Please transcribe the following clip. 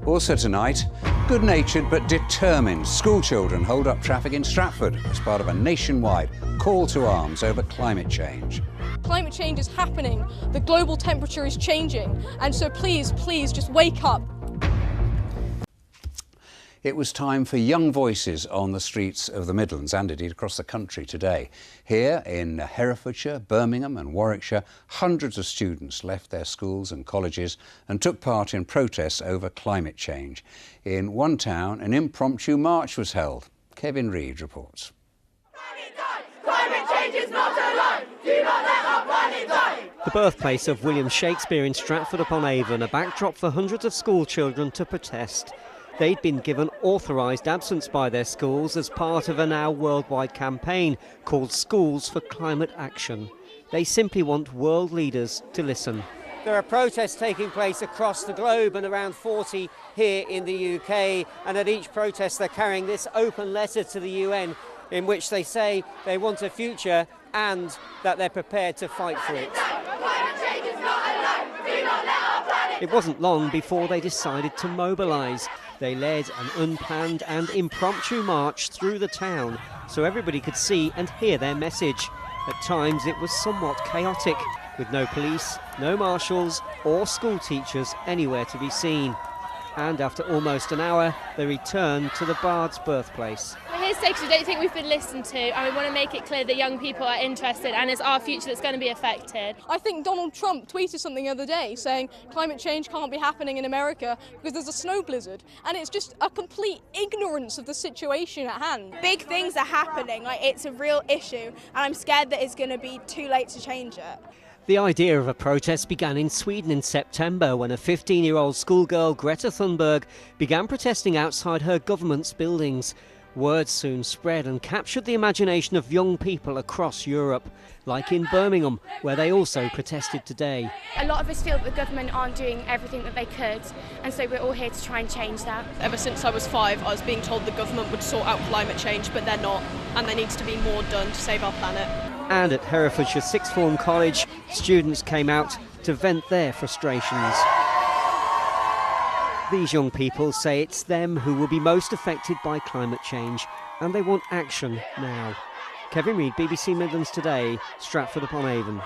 Also tonight, good-natured but determined school children hold up traffic in Stratford as part of a nationwide call to arms over climate change. Climate change is happening, the global temperature is changing, and so please just wake up. It was time for young voices on the streets of the Midlands and indeed across the country today. Here in Herefordshire, Birmingham and Warwickshire, hundreds of students left their schools and colleges and took part in protests over climate change. In one town, an impromptu march was held. Kevin Reid reports. Climate change is not a lie. Do not let our planet die. The birthplace of William Shakespeare in Stratford-upon-Avon, a backdrop for hundreds of school children to protest. They'd been given authorised absence by their schools as part of a now worldwide campaign called Schools for Climate Action. They simply want world leaders to listen. There are protests taking place across the globe and around 40 here in the UK, and at each protest they're carrying this open letter to the UN in which they say they want a future and that they're prepared to fight for it. It wasn't long before they decided to mobilise. They led an unplanned and impromptu march through the town so everybody could see and hear their message. At times it was somewhat chaotic, with no police, no marshals or school teachers anywhere to be seen. And after almost an hour, they returned to the Bard's birthplace. We're here today because we don't think we've been listened to, and we want to make it clear that young people are interested and it's our future that's going to be affected. I think Donald Trump tweeted something the other day saying climate change can't be happening in America because there's a snow blizzard, and it's just a complete ignorance of the situation at hand. Big things are happening, like it's a real issue, and I'm scared that it's going to be too late to change it. The idea of a protest began in Sweden in September when a 15-year-old schoolgirl, Greta Thunberg, began protesting outside her government's buildings. Word soon spread and captured the imagination of young people across Europe, like in Birmingham, where they also protested today. A lot of us feel that the government aren't doing everything that they could, and so we're all here to try and change that. Ever since I was 5, I was being told the government would sort out climate change, but they're not, and there needs to be more done to save our planet. And at Herefordshire Sixth Form College, students came out to vent their frustrations. These young people say it's them who will be most affected by climate change, and they want action now. Kevin Reid, BBC Midlands Today, Stratford-upon-Avon.